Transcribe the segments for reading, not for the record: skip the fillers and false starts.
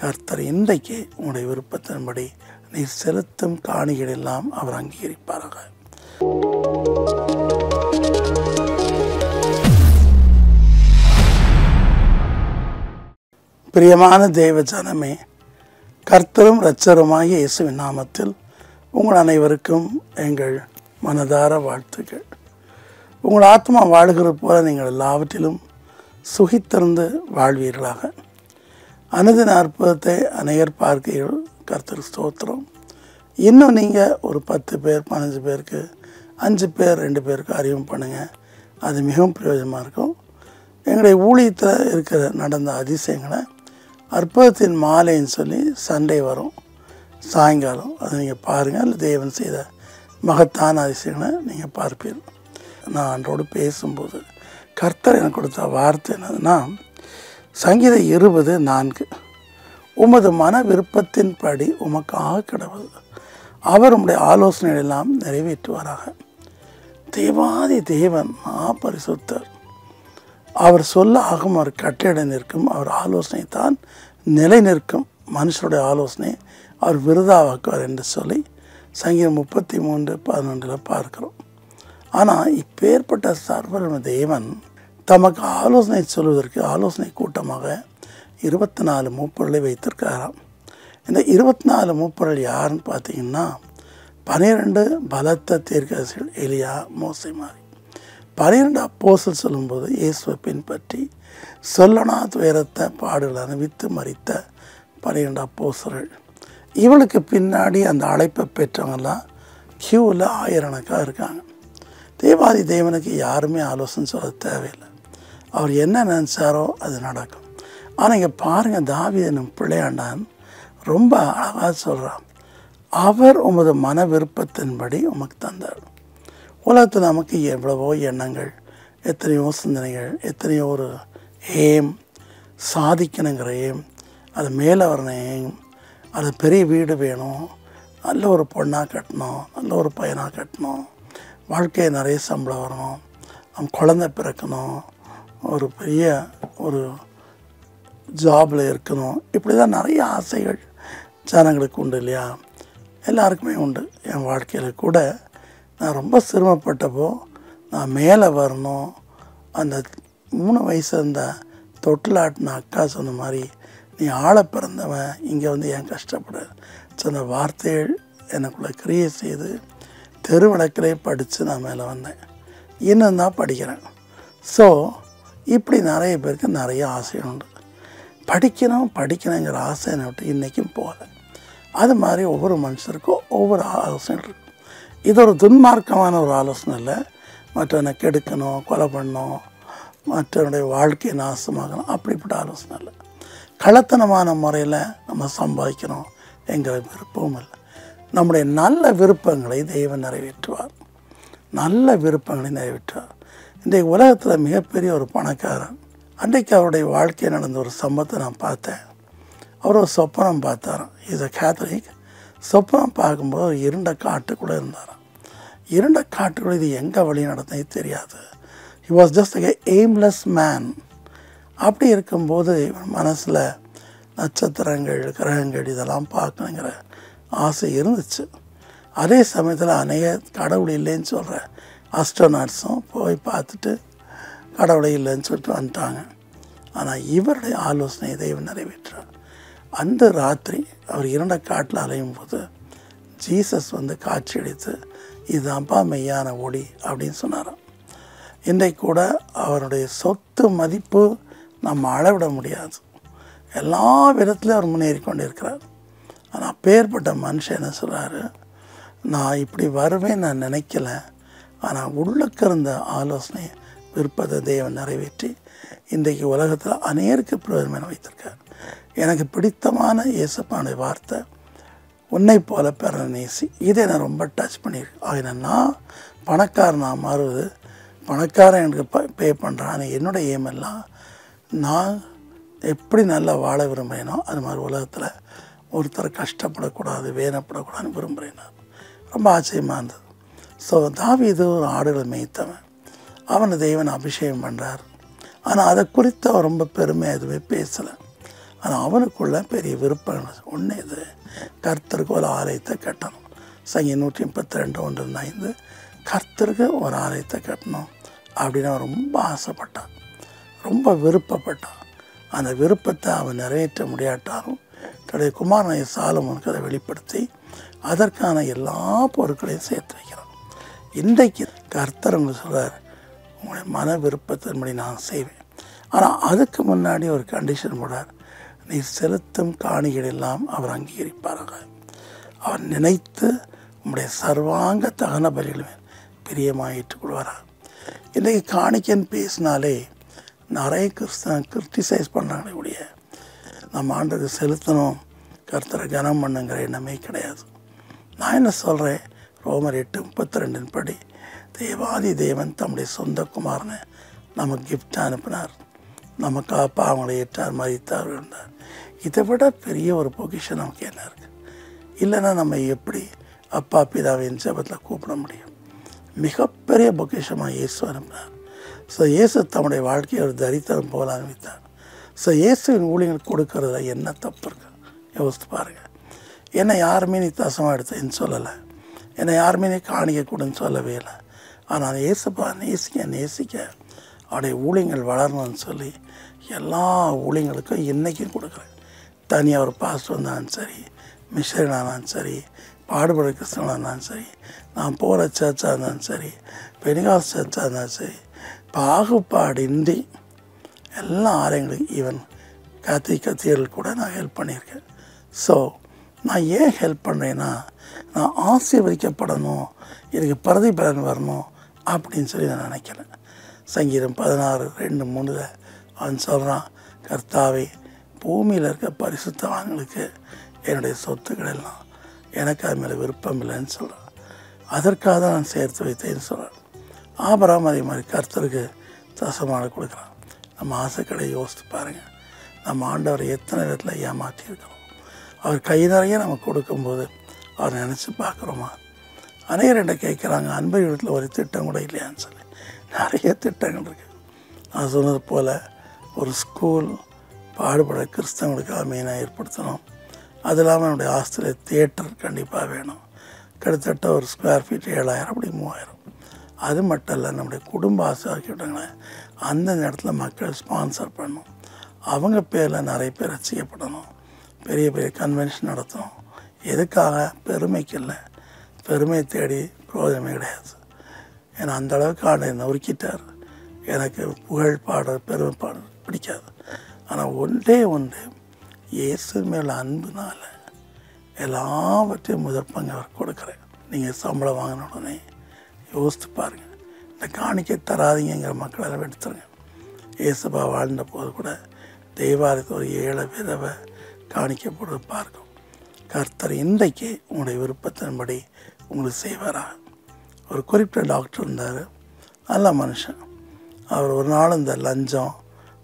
கர்த்தர் இன்றைக்கு உங்களுடைய விருப்பத்தின்படி நீர் செலுத்தும் காணிகள் எல்லாம் அவர் அங்கீகரிப்பாராக. பிரியமான தேவ ஜனமே, கர்த்தரும் இரட்சகருமாகிய இயேசுவின் நாமத்தில் உங்கள் அனைவருக்கும் எங்கள் மனதார வாழ்த்துக்கள். உங்கள் ஆத்மா வாழ்கிறது போல நீங்கள் எல்லாவற்றிலும் சுகித்திருந்து வாழ்வீர்களாக. அனுதின அற்புதத்தை அநேகர் பார்க்கிறீர்கள், கர்த்தர் ஸ்தோத்திரம். இன்னும் நீங்கள் ஒரு 10 பேர் 15 பேருக்கு 5 பேர் 2 பேருக்கு அறிமுகம் பண்ணுங்கள். அது மிகவும் பிரயோஜனமாக இருக்கும். எங்களுடைய ஊழியத்தில் நடந்த அதிசயங்களை அற்புதத்தின் மாலைன்னு சொல்லி சண்டே வரும் சாயங்காலம், அதை நீங்கள் பாருங்கள். அதில் தேவன் செய்த மகத்தான அதிசயங்களை நீங்கள் பார்ப்பீர்கள். நான் அன்றோடு பேசும்போது கர்த்தர் எனக்கு கொடுத்த வார்த்தை என்னதுன்னா, சங்கீதம் 20:4, உமது மன விருப்பத்தின்படி உமக்காக கிடவது, அவர் உம்முடைய ஆலோசனைகள் எல்லாம் நிறைவேற்றுவாராக. தேவாதி தேவன் பரிசுத்தர், அவர் சொல்ல ஆகும், அவர் கட்டளை நிற்கும், அவர் ஆலோசனை தான் நிலை நிற்கும், மனுஷருடைய ஆலோசனை அவர் விருதாவாக்குவார் என்று சொல்லி சங்கீதம் 33:11 பார்க்கிறோம். ஆனால் இப்பேற்பட்ட சர்வ தேவன் தமக்கு ஆலோசனை சொல்வதற்கு ஆலோசனை கூட்டமாக 24 மூப்பர்களை வைத்திருக்காராம். இந்த 24 மூப்பர்கள் யாருன்னு பார்த்தீங்கன்னா, 12 பலத்த தீர்க்கதரிசிகள், எலியா, மோசே மாதிரி. 12 அப்போஸ்தலர் சொல்லும்போது இயேசுவை பின்பற்றி சொல்லனா துயரத்த பாடுகள் அனுபவித்து மரித்த 12 அப்போஸ்தலர்கள். இவளுக்கு பின்னாடி அந்த அழைப்பை பெற்றவங்கெல்லாம் கியூவில் ஆயிரக்கணக்காக இருக்காங்க. தேவாதி தேவனுக்கு யாருமே ஆலோசனை சொல்ல தேவையில்லை. அவர் என்ன நினச்சாரோ அது நடக்கும். ஆனால் இங்கே பாருங்கள், தாவீது என்னும் பிள்ளையாண்டான் ரொம்ப அழகாக சொல்கிறான், அவர் உமது மன விருப்பத்தின்படி உமக்கு தந்தார். உலகத்தில் நமக்கு எவ்வளவோ எண்ணங்கள், எத்தனையோ சிந்தனைகள், எத்தனையோ ஒரு ஏம், சாதிக்கணுங்கிற ஏம், அது மேலே வரணும் ஏம், அது பெரிய வீடு வேணும், நல்ல ஒரு பொண்ணாக கட்டணும், நல்ல ஒரு பையனாக கட்டணும், வாழ்க்கையை நிறைய சம்பளம் வரணும், நம்ம குழந்தை பிறக்கணும், ஒரு பெரிய ஒரு ஜாபில் இருக்கணும். இப்படி தான் நிறைய ஆசைகள் ஜனங்களுக்கு உண்டு இல்லையா? எல்லாருக்குமே உண்டு. என் வாழ்க்கையில் கூட நான் ரொம்ப சிரமப்பட்டப்போ, நான் மேலே வரணும், அந்த 3 வயசு இருந்த தொட்டிலாட்டின அக்கா சொன்ன மாதிரி, நீ ஆளை பிறந்தவன், இங்கே வந்து ஏன் கஷ்டப்படு சொன்ன வார்த்தைகள் எனக்குள்ளே கிரியை செய்து தெருவிளக்கிலே படித்து நான் மேலே வந்தேன். இன்னும் தான் படிக்கிறேன். ஸோ இப்படி நிறைய பேருக்கு நிறைய ஆசை உண்டு. படிக்கணுங்கிற ஆசை என்னை விட்டு இன்றைக்கும் போகலை. அது மாதிரி ஒவ்வொரு மனுஷருக்கும் ஒவ்வொரு ஆலோசனை இருக்குது. இது ஒரு துன்மார்க்கமான ஒரு ஆலோசனை இல்லை. மற்றவனை கெடுக்கணும், கொலை பண்ணணும், மற்றவனுடைய வாழ்க்கையை நாசமாகணும், அப்படிப்பட்ட ஆலோசனை இல்லை. கள்ளத்தனமான முறையில் நம்ம சம்பாதிக்கணும் என்கிற விருப்பமும் இல்லை. நம்முடைய நல்ல விருப்பங்களை தெய்வம் நிறைவேற்றுவார். நல்ல விருப்பங்களை நிறைவேற்றுவார். இன்றைக்கு உலகத்தில் மிகப்பெரிய ஒரு பணக்காரன், அன்றைக்கு அவருடைய வாழ்க்கையில் நடந்த ஒரு சம்பவத்தை நான் பார்த்தேன். அவர் ஒரு சொப்பனம் பார்த்தாராம். Is a Catholic. சொப்பனம் பார்க்கும்போது ஒரு இருண்ட காட்டுக்குள்ளே இருந்தாராம். இருண்ட காட்டுக்குள்ளே இது எங்கே வழி நடந்தே தெரியாது. He was just a aimless man. அப்படி இருக்கும்போது இவன் மனசில் நட்சத்திரங்கள், கிரகங்கள் இதெல்லாம் பார்க்கணுங்கிற ஆசை இருந்துச்சு. அதே சமயத்தில் அநேக கடவுள் இல்லைன்னு சொல்கிற அஸ்ட்ரோநாட்ஸும் போய் பார்த்துட்டு கடவுளை இல்லைன்னு சொல்லிட்டு வந்துட்டாங்க. ஆனால் இவருடைய ஆலோசனை தெய்வம் நிறைவேற்றார். அந்த ராத்திரி அவர் இருண்ட காட்டில் அலையும் போது ஜீசஸ் வந்து காட்சி அளித்து, இதுதான்ப்பா மெய்யான ஒளி அப்படின்னு சொன்னாராம். இன்றைக்கு கூட அவருடைய சொத்து மதிப்பு நம்ம அளவிட முடியாது. எல்லா விதத்துலையும் அவர் முன்னேறி கொண்டு இருக்கிறார். ஆனால் அப்பேற்பட்ட மனுஷன் என்ன சொல்கிறாரு, நான் இப்படி வருவேன் நான் நினைக்கல, ஆனால் உள்ளுக்கு இருந்த ஆலோசனை விருப்பத்தை தேவன் நிறைவேற்றி இன்றைக்கு உலகத்தில் அநேருக்கு பிரயோஜனம் வைத்திருக்கார். எனக்கு பிடித்தமான இயேசுப்பானுடைய வார்த்தை, உன்னை போல பிற நேசி. இதை நான் ரொம்ப டச் பண்ணியிருக்கேன். ஆகினா பணக்காரனாக மாறுவது, பணக்காரன் எனக்கு பே பண்ணுறான், என்னோடய ஏமெல்லாம் நான் எப்படி நல்லா வாழ விரும்புகிறேனோ அது மாதிரி உலகத்தில் ஒருத்தர் கஷ்டப்படக்கூடாது, வேதனைப்படக்கூடாதுன்னு விரும்புகிறேன். ரொம்ப ஆச்சரியமாக இருந்தது. ஸோ தாவீது ஒரு ஆடுகளை மேய்த்தவன், அவனை தேவன் அபிஷேகம் பண்ணுறார். ஆனால் அதை குறித்து அவர் ரொம்ப பெருமையாக எதுவுமே பேசலை. ஆனால் அவனுக்குள்ள பெரிய விருப்பம் ஒன்று இது, கர்த்தருக்கு ஒரு ஆலயத்தை கட்டணும். சங்கீதம் 132:1-5 கர்த்தருக்கு ஒரு ஆலயத்தை கட்டணும் அப்படின்னு அவன் ரொம்ப ஆசைப்பட்டான், ரொம்ப விருப்பப்பட்டான். அந்த விருப்பத்தை அவன் நிறைவேற்ற முடியாட்டாலும் தன்னுடைய குமாரனாகிய சாலமோனுக்கு அதை வெளிப்படுத்தி அதற்கான எல்லா பொருட்களையும் சேர்த்து வைக்கிறான். இன்றைக்கு கர்த்தர் உங்களுக்கு சொல்கிறார், உங்களுடைய மன விருப்பத்தின்படி நான் செய்வேன். ஆனால் அதுக்கு முன்னாடி ஒரு கண்டிஷன் போடார், நீ செலுத்தும் காணிகள் எல்லாம் அவர் அங்கீகரிப்பாராக. அவர் நினைத்து உங்களுடைய சர்வாங்க தகன பலிகளை பிரியமாக ஏற்றுக்கொள்வாராக. இன்றைக்கு காணிக்கன்னு பேசினாலே நிறைய கிறிட்டிசைஸ் பண்ணுறாங்களே ஒழிய நம்ம ஆண்டுக்கு செலுத்தணும், கர்த்தரை கனம் பண்ணுங்கிற எண்ணமே கிடையாது. நான் என்ன சொல்கிறேன், ரோமர் 8:32 படி தேவாதி தேவன் தம்முடைய சொந்த குமாரனை நமக்கு கிஃப்ட் அனுப்பினார், நமக்காக பாவங்களை ஏற்றார், மரித்தார், இருந்தார். இதை விட பெரிய ஒரு பொக்கிஷன் நமக்கு என்ன இருக்குது? இல்லைன்னா நம்ம எப்படி அப்பா பிதாவின் ஜெபத்தில் கூப்பிட முடியும்? மிகப்பெரிய பொக்கிஷமாக இயேசு அனுப்பினார். ஸோ இயேசு தம்முடைய வாழ்க்கையை ஒரு தரித்திரம் போல அனுப்பித்தார். ஸோ இயேசுவின் ஊழியர்கள் கொடுக்கறதுல என்ன தப்பு இருக்குது யோசித்து பாருங்கள். என்னை யாருமே நீ தசமாக எடுத்தேன்னு சொல்லலை, என்னை யாருமே நீ காணிக்க கூடன்னு சொல்லவே இல்லை. ஆனால் இயேசுப்பா நேசிக்க அவருடைய ஊழியங்கள் வளரணும்னு சொல்லி எல்லா ஊழியங்களுக்கும் இன்றைக்கும் கொடுக்குறேன். தனியாக ஒரு பாஸ்டர் இருந்தாலும் சரி, மிஷனானாலும் சரி, பாடுபட கிறிஸ்தவனாக இருந்தாலும் சரி, நான் போகிற சர்ச்சாக இருந்தாலும் சரி, பெனிகாஸ் சர்ச்சாக இருந்தாலும் சரி, பாகுபாடின்றி எல்லா ஆலயங்களும் ஈவன் கத்தீட்ரல் கூட நான் ஹெல்ப் பண்ணியிருக்கேன். ஸோ நான் ஏன் ஹெல்ப் பண்ணுறேன்னா, நான் ஆசீர்வதிக்கப்படணும், எனக்கு பிரதிபலன் வரணும் அப்படின்னு சொல்லி நான் நினைக்கிறேன். சங்கீதம் 16:2-3 அவன் சொல்கிறான், கர்த்தாவே பூமியில் இருக்க பரிசுத்தவான்களுக்கு என்னுடைய சொத்துக்கள் எல்லாம் எனக்கு அது மேலே விருப்பம் இல்லைன்னு சொல்கிறான். அதற்காக தான் நான் சேர்த்து வைத்தேன்னு சொல்கிறேன். ஆபிரகாம் அதே மாதிரி கர்த்தருக்கு தசமாக கொடுக்குறான். நம்ம ஆசைக்கடை யோசித்து பாருங்கள், நம்ம ஆண்டவரை எத்தனை விதத்தில் ஏமாற்றியிருக்கிறோம். அவர் கை நிறைய நம்ம கொடுக்கும்போது அவர் நினச்சி பார்க்குறோமா? அநேகர் என்ன கேட்குறாங்க, அன்பை வீட்டில் ஒரு திட்டம் கூட இல்லையான்னு சொல்லி. நிறைய திட்டங்கள் இருக்குது. நான் சொன்னது போல் ஒரு ஸ்கூல் பாடுபட கிறிஸ்தவங்களுக்காக மெயினாக ஏற்படுத்தணும். அது இல்லாமல் என்னுடைய ஆஸ்திரேலிய தியேட்டர் கண்டிப்பாக வேணும். கிட்டத்தட்ட ஒரு ஸ்கொயர் ஃபீட் 7,000 அப்படி 3,000. அது மட்டும் இல்லை, நம்முடைய குடும்ப ஆசைக்கிட்டங்களேன் அந்தந்த இடத்துல மக்கள் ஸ்பான்சர் பண்ணணும், அவங்க பேரில் நிறைய பேர் ரசிக்கப்படணும், பெரிய பெரிய கன்வென்ஷன் நடத்தணும். எதுக்காக? பெருமைக்கு இல்லை, பெருமை தேடி பிரயோஜனமே கிடையாது. ஏன்னா அந்தளவுக்கு ஆண்டை நொறுக்கிட்டார். எனக்கு புகழ் பாடுற பெருமை பாடுற பிடிக்காது. ஆனால் ஒன்றே ஒன்று, இயேசு மேலே அன்புனால எல்லாவற்றையும் முதற்பங்க அவர் கொடுக்குறேன். நீங்கள் சம்பளம் வாங்கின உடனே யோசித்து பாருங்கள், இந்த காணிக்கை தராதிங்கிற மக்களெல்லாம் எடுத்துருங்க. இயேசுபா வாழ்ந்த போது கூட தேவாலயத்தில் ஒரு 7 விதவை காணிக்கப்படுவது பார்க்கும். கர்த்தர் இன்றைக்கு உங்களுடைய விருப்பத்தின்படி உங்களுக்கு செய்வாராக. ஒரு குறிப்பிட்ட டாக்டர் இருந்தார், நல்ல மனுஷன். அவர் ஒரு நாள் இந்த லஞ்சம்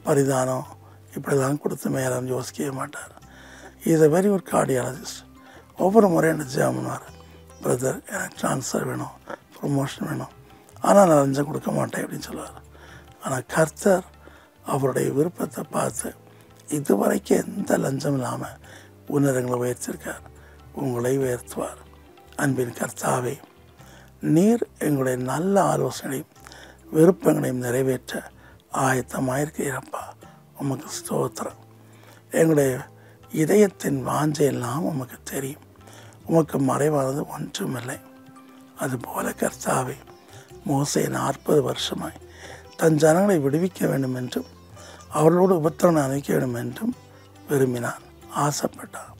பரிதானம் இப்படிலாம் கொடுத்து மேலே யோசிக்கவே மாட்டார். Is a very good cardiologist. ஒவ்வொரு முறையும் என்ன ஜெபம் பண்ணுவார், பிரதர் எனக்கு ட்ரான்ஸ்ஃபர் வேணும், ப்ரொமோஷன் வேணும், ஆனால் நான் லஞ்சம் கொடுக்க மாட்டேன் அப்படின்னு சொல்லுவார். ஆனால் கர்த்தர் அவருடைய விருப்பத்தை பார்த்து இதுவரைக்கும் எந்த லஞ்சம் இல்லாமல் உன்னதங்களை உயர்த்திருக்கார், உங்களை உயர்த்துவார். அன்பின் கர்த்தாவே, நீர் எங்களுடைய நல்ல ஆலோசனையும் விருப்பங்களையும் நிறைவேற்ற ஆயத்தமாயிருக்கிறப்பா, உமக்கு ஸ்தோத்திரம். எங்களுடைய இதயத்தின் வாஞ்சையெல்லாம் உமக்கு தெரியும், உமக்கு மறைவானது ஒன்றுமில்லை. அதுபோல கர்த்தாவே, மோசே 40 வருஷமாய் தன் ஜனங்களை விடுவிக்க வேண்டும் என்றும் அவர்களோடு உபத்திரனை அணைக்க வேண்டும் என்றும் விரும்பினான், ஆசைப்பட்டான்.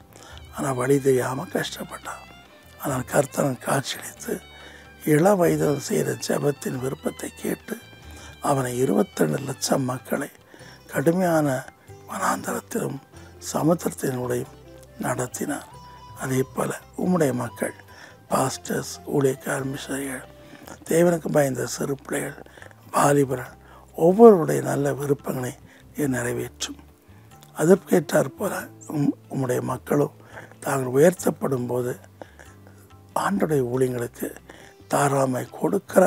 ஆனால் வழி தெரியாமல் கஷ்டப்பட்டான். ஆனால் கர்த்தன் காட்சியளித்து இள வயதில் செய்த ஜெபத்தின் விருப்பத்தை கேட்டு அவனை 22 லட்சம் மக்களை கடுமையான வனாந்தரத்திலும் சமுத்திரத்தினுடையும் நடத்தினார். அதே போல் உம்முடைய மக்கள், பாஸ்டர்ஸ், ஊழியக்கார மிஷனரிகள், தேவனுக்கு பயந்த சிறு பிள்ளைகள், வாலிபர்கள் ஒவ்வொருடைய நல்ல விருப்பங்களை நிறைவேற்றும். அதற்கேற்றார் போல உம்முடைய மக்களும் தாங்கள் உயர்த்தப்படும் போது ஆண்டுடைய ஊழியங்களுக்கு தாராமை கொடுக்கிற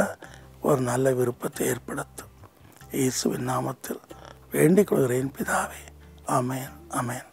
ஒரு நல்ல விருப்பத்தை ஏற்படுத்தும். இயேசுவின் நாமத்தில் வேண்டிக் கொள்கிறேன் பிதாவே. ஆமென், ஆமென்.